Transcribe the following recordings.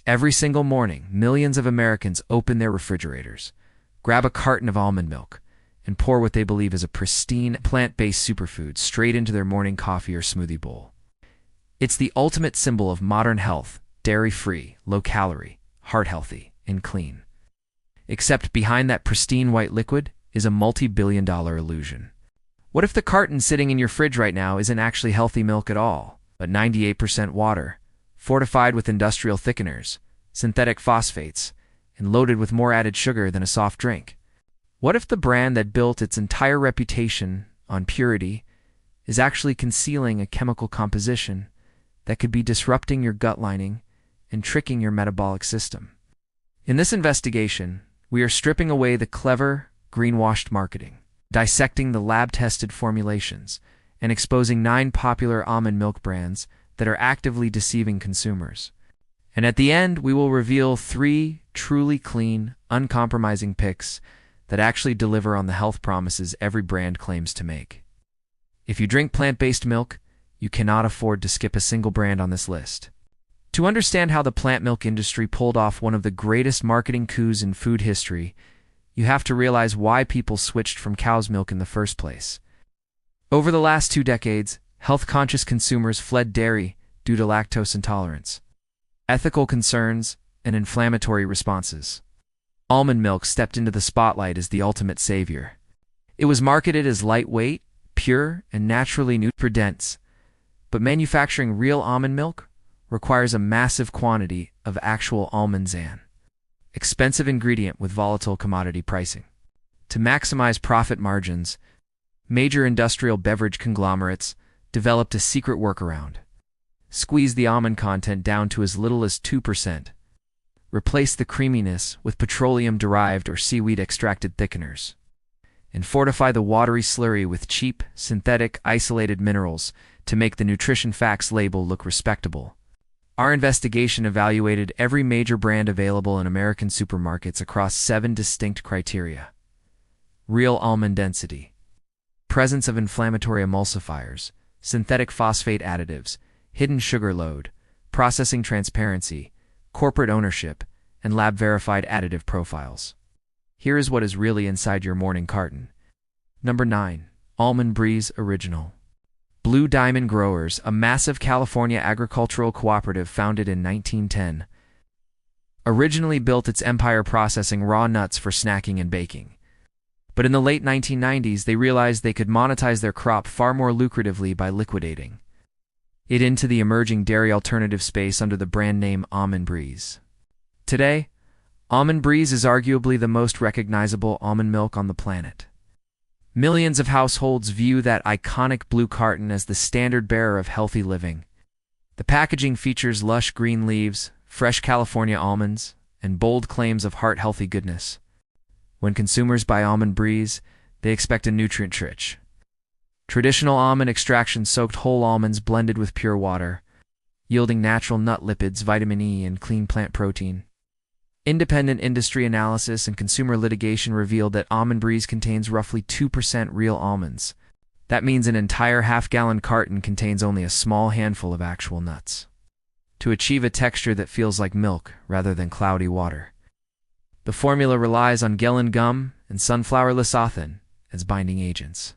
Every single morning, millions of Americans open their refrigerators, grab a carton of almond milk, and pour what they believe is a pristine, plant-based superfood straight into their morning coffee or smoothie bowl. It's the ultimate symbol of modern health, dairy-free, low-calorie, heart-healthy, and clean. Except behind that pristine white liquid is a multi-billion-dollar illusion. What if the carton sitting in your fridge right now isn't actually healthy milk at all, but 98% water, fortified with industrial thickeners, synthetic phosphates, and loaded with more added sugar than a soft drink? What if the brand that built its entire reputation on purity is actually concealing a chemical composition that could be disrupting your gut lining and tricking your metabolic system? In this investigation, we are stripping away the clever, greenwashed marketing, dissecting the lab-tested formulations, and exposing 9 popular almond milk brands that are actively deceiving consumers. And at the end, we will reveal 3 truly clean, uncompromising picks that actually deliver on the health promises every brand claims to make. If you drink plant-based milk, you cannot afford to skip a single brand on this list. To understand how the plant milk industry pulled off one of the greatest marketing coups in food history, you have to realize why people switched from cow's milk in the first place. Over the last 2 decades, health-conscious consumers fled dairy due to lactose intolerance, ethical concerns, and inflammatory responses. Almond milk stepped into the spotlight as the ultimate savior. It was marketed as lightweight, pure, and naturally nutrient-dense, but manufacturing real almond milk requires a massive quantity of actual almonds, an expensive ingredient with volatile commodity pricing. To maximize profit margins, major industrial beverage conglomerates developed a secret workaround. Squeeze the almond content down to as little as 2%. Replace the creaminess with petroleum-derived or seaweed-extracted thickeners, and fortify the watery slurry with cheap, synthetic, isolated minerals to make the nutrition facts label look respectable. Our investigation evaluated every major brand available in American supermarkets across 7 distinct criteria: real almond density, presence of inflammatory emulsifiers, synthetic phosphate additives, hidden sugar load, processing transparency, corporate ownership, and lab-verified additive profiles. Here is what is really inside your morning carton. Number 9. Almond Breeze Original. Blue Diamond Growers, a massive California agricultural cooperative founded in 1910, originally built its empire processing raw nuts for snacking and baking. But in the late 1990s, they realized they could monetize their crop far more lucratively by liquidating it into the emerging dairy alternative space under the brand name Almond Breeze. Today, Almond Breeze is arguably the most recognizable almond milk on the planet. Millions of households view that iconic blue carton as the standard bearer of healthy living. The packaging features lush green leaves, fresh California almonds, and bold claims of heart-healthy goodness. When consumers buy Almond Breeze, they expect a nutrient-rich, traditional almond extraction-soaked whole almonds blended with pure water, yielding natural nut lipids, vitamin E, and clean plant protein. Independent industry analysis and consumer litigation revealed that Almond Breeze contains roughly 2% real almonds. That means an entire half-gallon carton contains only a small handful of actual nuts, to achieve a texture that feels like milk rather than cloudy water. The formula relies on gellan gum and sunflower lecithin as binding agents.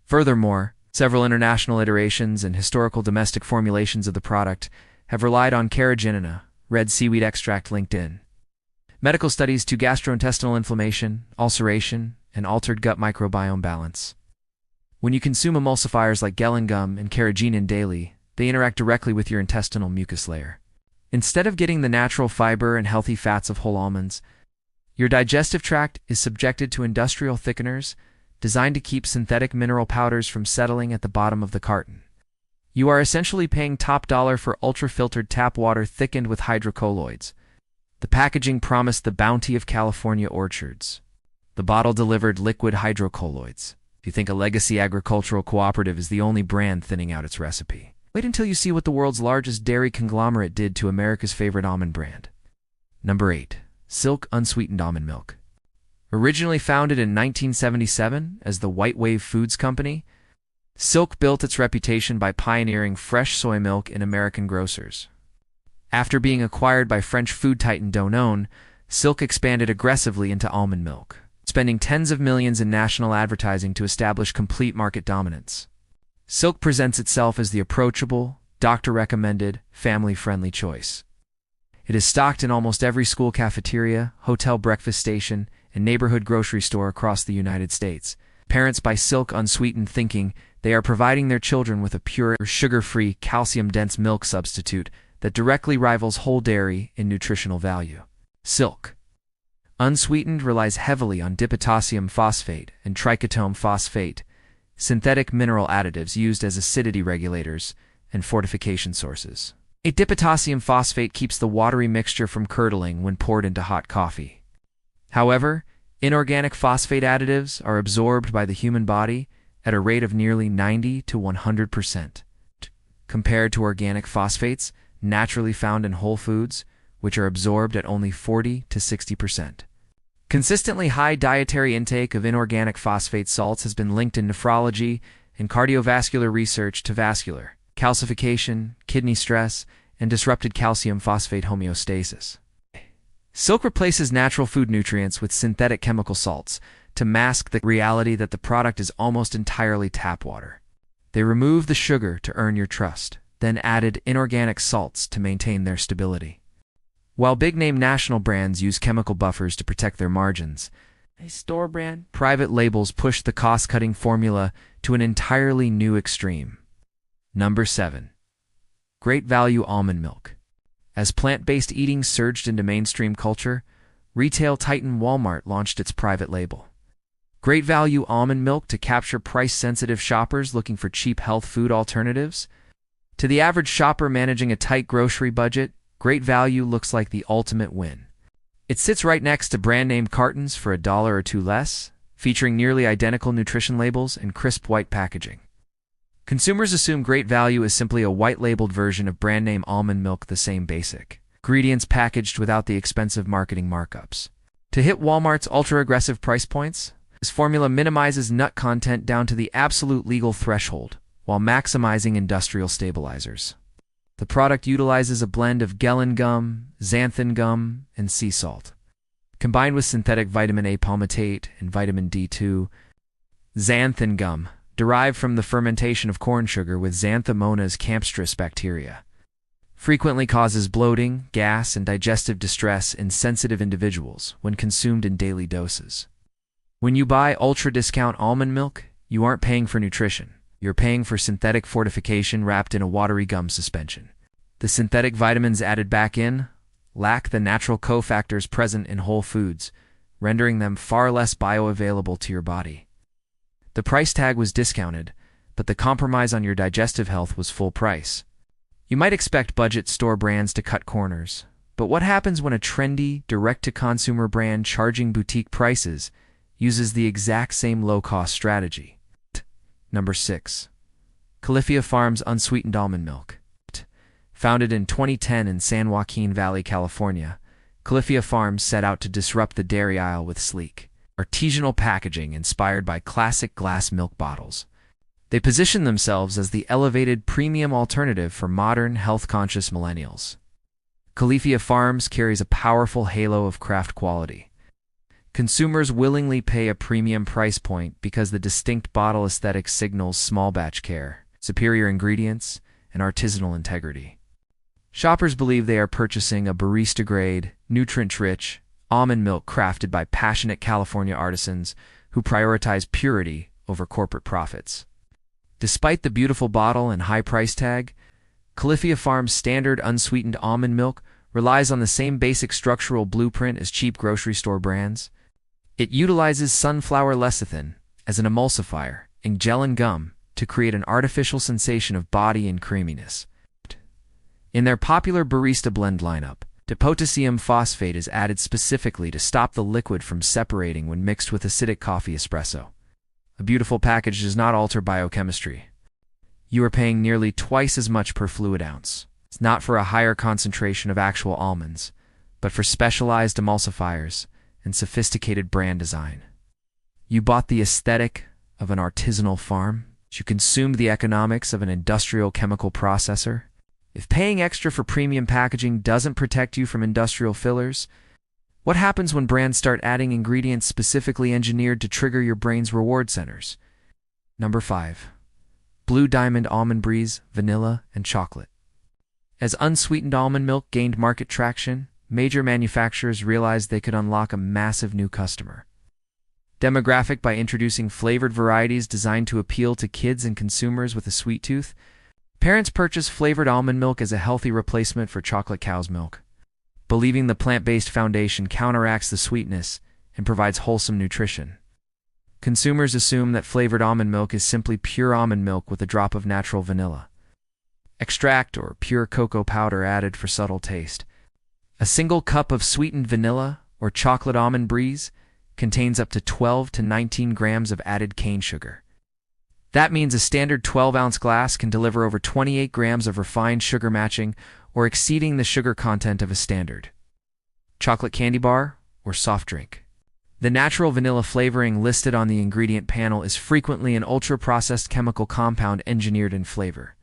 Furthermore, several international iterations and historical domestic formulations of the product have relied on carrageenan, red seaweed extract linked in. Medical studies to gastrointestinal inflammation, ulceration, and altered gut microbiome balance. When you consume emulsifiers like gellan gum and carrageenan daily, they interact directly with your intestinal mucus layer. Instead of getting the natural fiber and healthy fats of whole almonds, your digestive tract is subjected to industrial thickeners designed to keep synthetic mineral powders from settling at the bottom of the carton. You are essentially paying top dollar for ultra-filtered tap water thickened with hydrocolloids. The packaging promised the bounty of California orchards. The bottle delivered liquid hydrocolloids. If you think a legacy agricultural cooperative is the only brand thinning out its recipe, wait until you see what the world's largest dairy conglomerate did to America's favorite almond brand. Number 8. Silk Unsweetened Almond Milk. Originally founded in 1977 as the White Wave Foods Company, Silk built its reputation by pioneering fresh soy milk in American grocers. After being acquired by French food titan Danone, Silk expanded aggressively into almond milk, spending tens of millions in national advertising to establish complete market dominance. Silk presents itself as the approachable, doctor-recommended, family-friendly choice. It is stocked in almost every school cafeteria, hotel breakfast station, and neighborhood grocery store across the United States. Parents buy Silk unsweetened, thinking they are providing their children with a pure, sugar-free, calcium-dense milk substitute that directly rivals whole dairy in nutritional value. Silk unsweetened relies heavily on dipotassium phosphate and trichotome phosphate, synthetic mineral additives used as acidity regulators and fortification sources. A dipotassium phosphate keeps the watery mixture from curdling when poured into hot coffee. However, inorganic phosphate additives are absorbed by the human body at a rate of nearly 90 to 100%, compared to organic phosphates naturally found in whole foods, which are absorbed at only 40 to 60%. Consistently high dietary intake of inorganic phosphate salts has been linked in nephrology and cardiovascular research to vascular calcification, kidney stress, and disrupted calcium phosphate homeostasis. Silk replaces natural food nutrients with synthetic chemical salts to mask the reality that the product is almost entirely tap water. They remove the sugar to earn your trust, then added inorganic salts to maintain their stability. While big-name national brands use chemical buffers to protect their margins, store brand private labels push the cost-cutting formula to an entirely new extreme. Number 7. Great value almond milk. As plant-based eating surged into mainstream culture, retail titan Walmart launched its private label. Great value almond milk to capture price-sensitive shoppers looking for cheap health food alternatives. To the average shopper managing a tight grocery budget, Great Value looks like the ultimate win. It sits right next to brand-name cartons for $1 or $2 less, featuring nearly identical nutrition labels and crisp white packaging. Consumers assume Great Value is simply a white-labeled version of brand-name almond milk, the same basic ingredients packaged without the expensive marketing markups. To hit Walmart's ultra-aggressive price points, this formula minimizes nut content down to the absolute legal threshold, while maximizing industrial stabilizers. The product utilizes a blend of gellan gum, xanthan gum, and sea salt, combined with synthetic vitamin A palmitate and vitamin D2. Xanthan gum, derived from the fermentation of corn sugar with Xanthomonas campestris bacteria, frequently causes bloating, gas, and digestive distress in sensitive individuals when consumed in daily doses. When you buy ultra-discount almond milk, you aren't paying for nutrition. You're paying for synthetic fortification wrapped in a watery gum suspension. The synthetic vitamins added back in lack the natural cofactors present in whole foods, rendering them far less bioavailable to your body. The price tag was discounted, but the compromise on your digestive health was full price. You might expect budget store brands to cut corners, but what happens when a trendy, direct-to-consumer brand charging boutique prices uses the exact same low-cost strategy? Number 6. Califia Farms Unsweetened Almond Milk. Founded in 2010 in San Joaquin Valley, California, Califia Farms set out to disrupt the dairy aisle with sleek, artisanal packaging inspired by classic glass milk bottles. They position themselves as the elevated premium alternative for modern, health-conscious millennials. Califia Farms carries a powerful halo of craft quality. Consumers willingly pay a premium price point because the distinct bottle aesthetic signals small batch care, superior ingredients, and artisanal integrity. Shoppers believe they are purchasing a barista-grade, nutrient-rich almond milk crafted by passionate California artisans who prioritize purity over corporate profits. Despite the beautiful bottle and high price tag, Califia Farms' standard unsweetened almond milk relies on the same basic structural blueprint as cheap grocery store brands. It utilizes sunflower lecithin as an emulsifier in gellan gum to create an artificial sensation of body and creaminess. In their popular barista blend lineup, dipotassium phosphate is added specifically to stop the liquid from separating when mixed with acidic coffee espresso. A beautiful package does not alter biochemistry. You are paying nearly twice as much per fluid ounce. It's not for a higher concentration of actual almonds, but for specialized emulsifiers and sophisticated brand design. You bought the aesthetic of an artisanal farm. You consumed the economics of an industrial chemical processor. If paying extra for premium packaging doesn't protect you from industrial fillers, what happens when brands start adding ingredients specifically engineered to trigger your brain's reward centers? Number 5. Blue Diamond Almond Breeze, Vanilla, and Chocolate. As unsweetened almond milk gained market traction, major manufacturers realized they could unlock a massive new customer demographic by introducing flavored varieties designed to appeal to kids and consumers with a sweet tooth. Parents purchase flavored almond milk as a healthy replacement for chocolate cow's milk, believing the plant-based foundation counteracts the sweetness and provides wholesome nutrition. Consumers assume that flavored almond milk is simply pure almond milk with a drop of natural vanilla extract or pure cocoa powder added for subtle taste. A single cup of sweetened vanilla or chocolate almond breeze contains up to 12 to 19 grams of added cane sugar. That means a standard 12-ounce glass can deliver over 28 grams of refined sugar, matching or exceeding the sugar content of a standard chocolate candy bar or soft drink. The natural vanilla flavoring listed on the ingredient panel is frequently an ultra-processed chemical compound engineered in flavor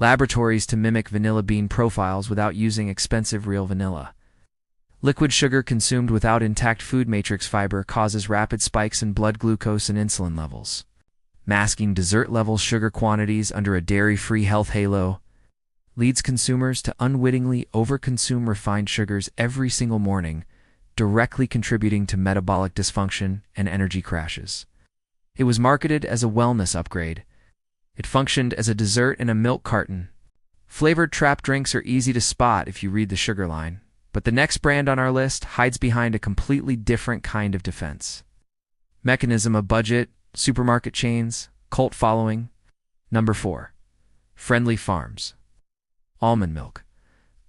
laboratories to mimic vanilla bean profiles without using expensive real vanilla. Liquid sugar consumed without intact food matrix fiber causes rapid spikes in blood glucose and insulin levels, masking dessert-level sugar quantities under a dairy-free health halo, leads consumers to unwittingly overconsume refined sugars every single morning, directly contributing to metabolic dysfunction and energy crashes. It was marketed as a wellness upgrade. It functioned as a dessert in a milk carton. Flavored trap drinks are easy to spot if you read the sugar line, but the next brand on our list hides behind a completely different kind of defense mechanism: of budget, supermarket chains, cult following. Number 4. Friendly Farms. Almond milk.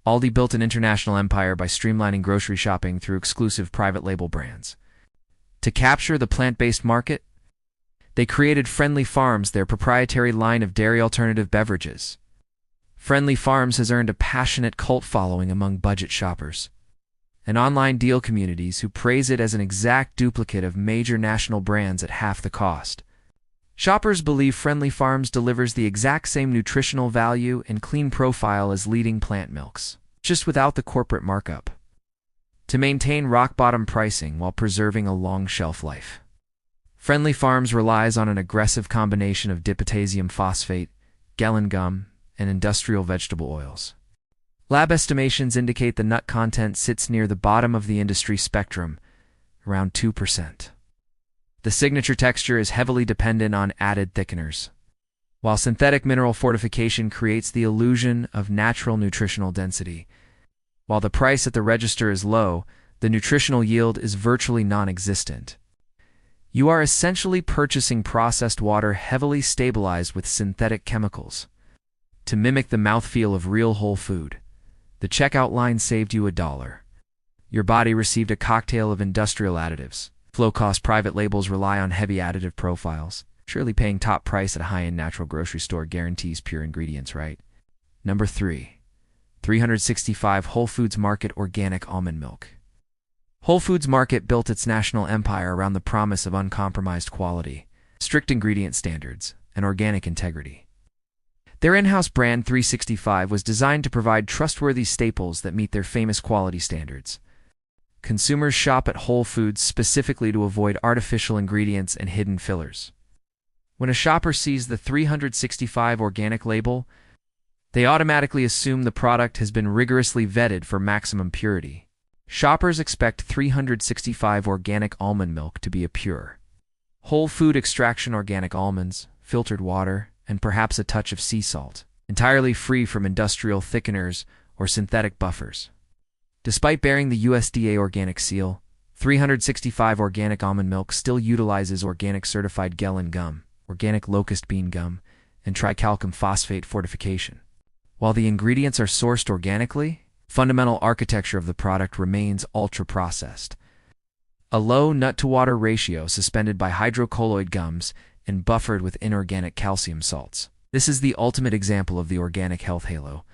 Aldi built an international empire by streamlining grocery shopping through exclusive private label brands. To capture the plant-based market, they created Friendly Farms, their proprietary line of dairy alternative beverages. Friendly Farms has earned a passionate cult following among budget shoppers and online deal communities who praise it as an exact duplicate of major national brands at half the cost. Shoppers believe Friendly Farms delivers the exact same nutritional value and clean profile as leading plant milks, just without the corporate markup, to maintain rock-bottom pricing while preserving a long shelf life. Friendly Farms relies on an aggressive combination of dipotassium phosphate, gellan gum, and industrial vegetable oils. Lab estimations indicate the nut content sits near the bottom of the industry spectrum, around 2%. The signature texture is heavily dependent on added thickeners, while synthetic mineral fortification creates the illusion of natural nutritional density. While the price at the register is low, the nutritional yield is virtually non-existent. You are essentially purchasing processed water heavily stabilized with synthetic chemicals to mimic the mouthfeel of real whole food. The checkout line saved you $1. Your body received a cocktail of industrial additives. Low-cost private labels rely on heavy additive profiles. Surely paying top price at a high-end natural grocery store guarantees pure ingredients, right? Number 3. 365 Whole Foods Market Organic Almond Milk. Whole Foods Market built its national empire around the promise of uncompromised quality, strict ingredient standards, and organic integrity. Their in-house brand 365 was designed to provide trustworthy staples that meet their famous quality standards. Consumers shop at Whole Foods specifically to avoid artificial ingredients and hidden fillers. When a shopper sees the 365 organic label, they automatically assume the product has been rigorously vetted for maximum purity. Shoppers expect 365 organic almond milk to be a pure, whole food extraction organic almonds, filtered water, and perhaps a touch of sea salt, entirely free from industrial thickeners or synthetic buffers. Despite bearing the USDA organic seal, 365 organic almond milk still utilizes organic certified gellan gum, organic locust bean gum, and tricalcium phosphate fortification. While the ingredients are sourced organically, fundamental architecture of the product remains ultra-processed. A low nut-to-water ratio suspended by hydrocolloid gums and buffered with inorganic calcium salts. This is the ultimate example of the organic health halo.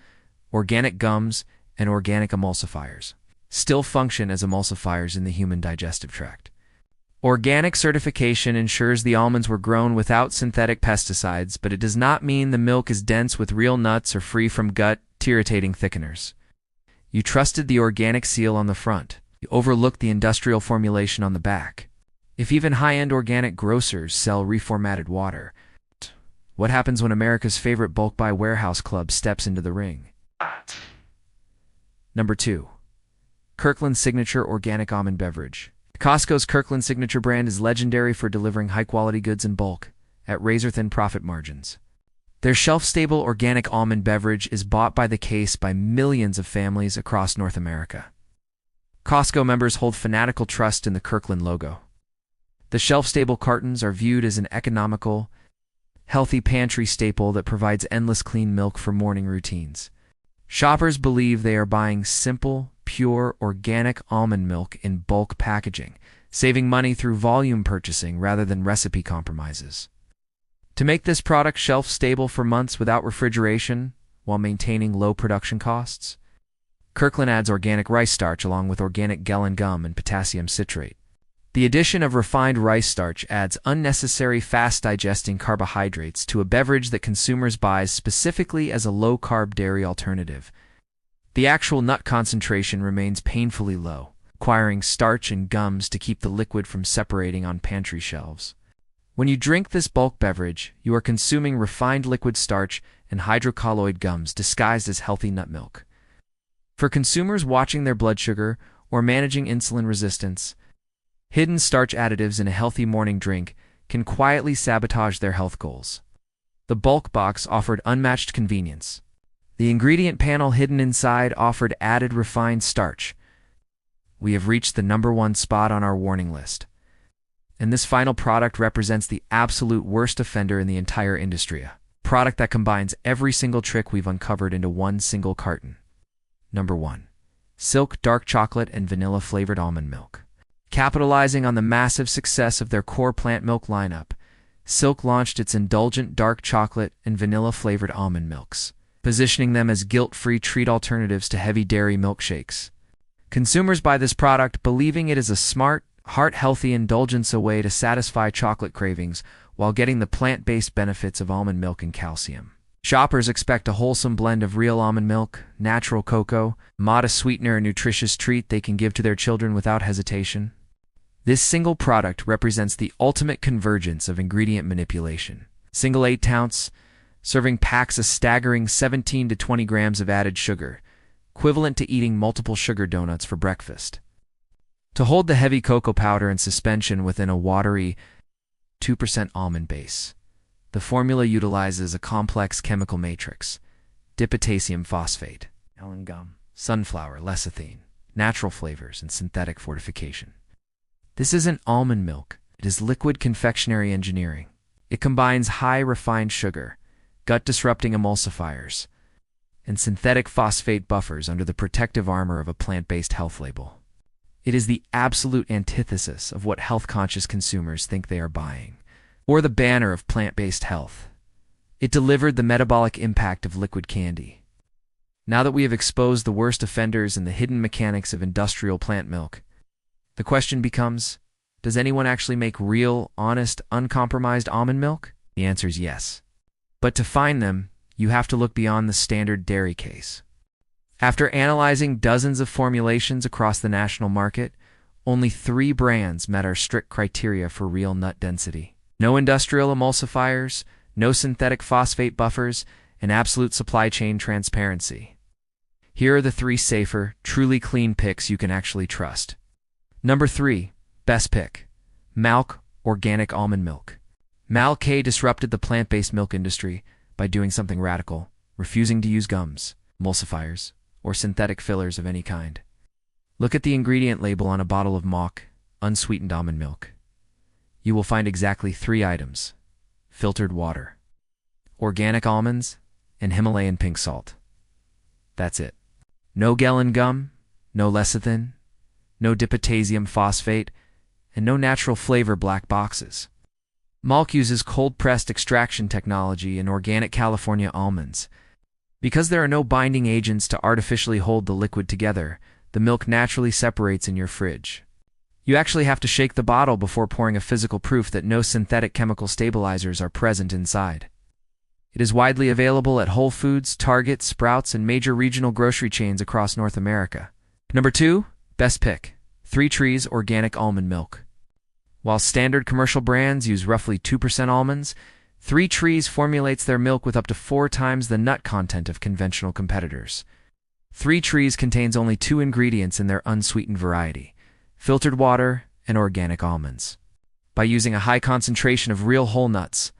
Organic gums and organic emulsifiers still function as emulsifiers in the human digestive tract. Organic certification ensures the almonds were grown without synthetic pesticides, but it does not mean the milk is dense with real nuts or free from gut, irritating thickeners. You trusted the organic seal on the front. You overlooked the industrial formulation on the back. If even high-end organic grocers sell reformatted water, what happens when America's favorite bulk buy warehouse club steps into the ring? Number 2. Kirkland Signature Organic Almond Beverage. Costco's Kirkland Signature brand is legendary for delivering high-quality goods in bulk at razor-thin profit margins. Their shelf-stable organic almond beverage is bought by the case by millions of families across North America. Costco members hold fanatical trust in the Kirkland logo. The shelf-stable cartons are viewed as an economical, healthy pantry staple that provides endless clean milk for morning routines. Shoppers believe they are buying simple, pure, organic almond milk in bulk packaging, saving money through volume purchasing rather than recipe compromises. To make this product shelf-stable for months without refrigeration while maintaining low production costs, Kirkland adds organic rice starch along with organic gellan gum and potassium citrate. The addition of refined rice starch adds unnecessary fast-digesting carbohydrates to a beverage that consumers buy specifically as a low-carb dairy alternative. The actual nut concentration remains painfully low, requiring starch and gums to keep the liquid from separating on pantry shelves. When you drink this bulk beverage, you are consuming refined liquid starch and hydrocolloid gums disguised as healthy nut milk. For consumers watching their blood sugar or managing insulin resistance, hidden starch additives in a healthy morning drink can quietly sabotage their health goals. The bulk box offered unmatched convenience. The ingredient panel hidden inside offered added refined starch. We have reached the #1 spot on our warning list. And this final product represents the absolute worst offender in the entire industry. A product that combines every single trick we've uncovered into one single carton. Number 1. Silk Dark Chocolate and Vanilla Flavored Almond Milk. Capitalizing on the massive success of their core plant milk lineup, Silk launched its indulgent dark chocolate and vanilla-flavored almond milks, positioning them as guilt-free treat alternatives to heavy dairy milkshakes. Consumers buy this product believing it is a smart, heart-healthy indulgence, a way to satisfy chocolate cravings while getting the plant-based benefits of almond milk and calcium. Shoppers expect a wholesome blend of real almond milk, natural cocoa, modest sweetener, and nutritious treat they can give to their children without hesitation. This single product represents the ultimate convergence of ingredient manipulation. Single 8-ounce, serving packs a staggering 17 to 20 grams of added sugar, equivalent to eating multiple sugar donuts for breakfast. To hold the heavy cocoa powder in suspension within a watery 2% almond base, the formula utilizes a complex chemical matrix: dipotassium phosphate, gellan gum, sunflower, lecithin, natural flavors, and synthetic fortification. This isn't almond milk, it is liquid confectionery engineering. It combines high refined sugar, gut-disrupting emulsifiers, and synthetic phosphate buffers under the protective armor of a plant-based health label. It is the absolute antithesis of what health-conscious consumers think they are buying, or the banner of plant-based health. It delivered the metabolic impact of liquid candy. Now that we have exposed the worst offenders and the hidden mechanics of industrial plant milk, the question becomes, does anyone actually make real, honest, uncompromised almond milk? The answer is yes. But to find them, you have to look beyond the standard dairy case. After analyzing dozens of formulations across the national market, only 3 brands met our strict criteria for real nut density. No industrial emulsifiers, no synthetic phosphate buffers, and absolute supply chain transparency. Here are the 3 safer, truly clean picks you can actually trust. Number 3, best pick: Malk Organic Almond Milk. Malk disrupted the plant-based milk industry by doing something radical, refusing to use gums, emulsifiers, or synthetic fillers of any kind. Look at the ingredient label on a bottle of Malk unsweetened almond milk. You will find exactly 3 items: filtered water, organic almonds, and Himalayan pink salt. That's it. No gellan gum, no lecithin, no dipotassium phosphate, and no natural flavor black boxes. Malk uses cold-pressed extraction technology in organic California almonds. Because there are no binding agents to artificially hold the liquid together, the milk naturally separates in your fridge. You actually have to shake the bottle before pouring a physical proof that no synthetic chemical stabilizers are present inside. It is widely available at Whole Foods, Target, Sprouts, and major regional grocery chains across North America. Number 2, best pick, 3 Trees Organic Almond Milk. While standard commercial brands use roughly 2% almonds, 3 Trees formulates their milk with up to 4 times the nut content of conventional competitors. 3 Trees contains only 2 ingredients in their unsweetened variety: filtered water and organic almonds. By using a high concentration of real whole nuts,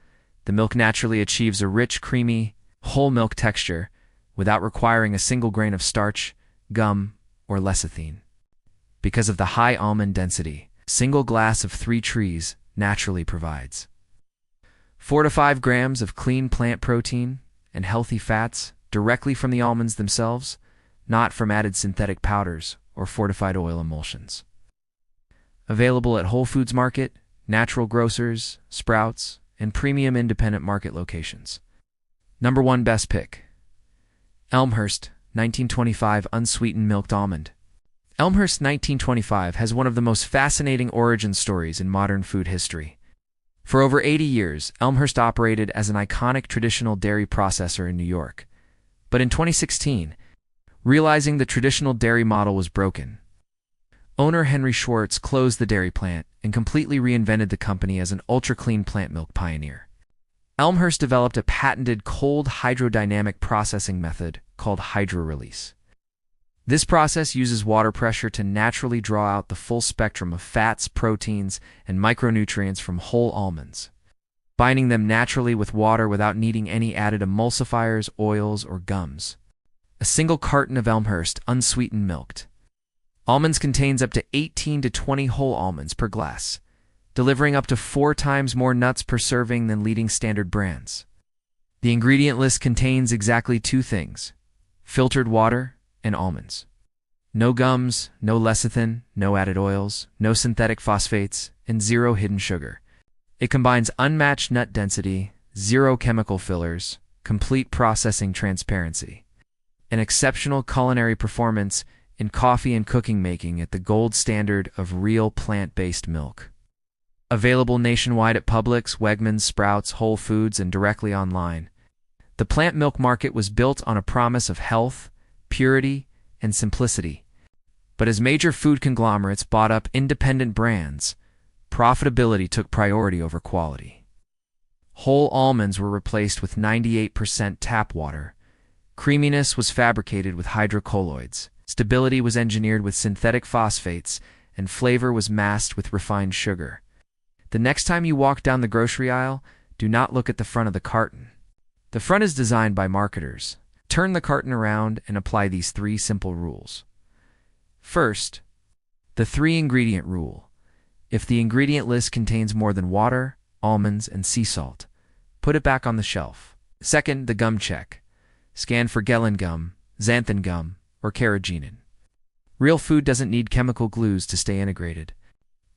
the milk naturally achieves a rich, creamy, whole milk texture without requiring a single grain of starch, gum, or lecithin. Because of the high almond density, a single glass of 3 Trees naturally provides 4 to 5 grams of clean plant protein and healthy fats directly from the almonds themselves, not from added synthetic powders or fortified oil emulsions. Available at Whole Foods Market, natural grocers, Sprouts, and premium independent market locations. Number 1 best pick, Elmhurst 1925 Unsweetened Milked Almond. Elmhurst 1925 has one of the most fascinating origin stories in modern food history. For over 80 years, Elmhurst operated as an iconic traditional dairy processor in New York. But in 2016, realizing the traditional dairy model was broken, owner Henry Schwartz closed the dairy plant and completely reinvented the company as an ultra-clean plant milk pioneer. Elmhurst developed a patented cold hydrodynamic processing method called hydrorelease. This process uses water pressure to naturally draw out the full spectrum of fats, proteins, and micronutrients from whole almonds, binding them naturally with water without needing any added emulsifiers, oils, or gums. A single carton of Elmhurst unsweetened milked almonds contains up to 18 to 20 whole almonds per glass, delivering up to 4 times more nuts per serving than leading standard brands. The ingredient list contains exactly 2 things: filtered water and almonds. No gums, no lecithin, no added oils, no synthetic phosphates, and 0 hidden sugar. It combines unmatched nut density, 0 chemical fillers, complete processing transparency, and exceptional culinary performance in coffee and cooking, making it the gold standard of real plant-based milk. Available nationwide at Publix, Wegmans, Sprouts, Whole Foods, and directly online. The plant milk market was built on a promise of health, purity, and simplicity. But as major food conglomerates bought up independent brands, profitability took priority over quality. Whole almonds were replaced with 98% tap water. Creaminess was fabricated with hydrocolloids. Stability was engineered with synthetic phosphates, and flavor was masked with refined sugar. The next time you walk down the grocery aisle, do not look at the front of the carton. The front is designed by marketers. Turn the carton around and apply these 3 simple rules. First, the 3-ingredient rule. If the ingredient list contains more than water, almonds, and sea salt, put it back on the shelf. Second, the gum check. Scan for gellan gum, xanthan gum, or carrageenan. Real food doesn't need chemical glues to stay integrated.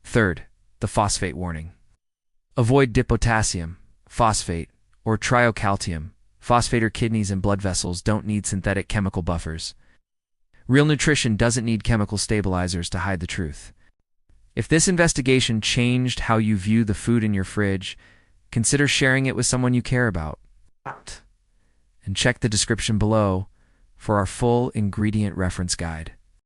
Third, the phosphate warning. Avoid dipotassium, phosphate, or triocalcium. Phosphate or kidneys and blood vessels don't need synthetic chemical buffers. Real nutrition doesn't need chemical stabilizers to hide the truth. If this investigation changed how you view the food in your fridge, consider sharing it with someone you care about. And check the description below for our full ingredient reference guide.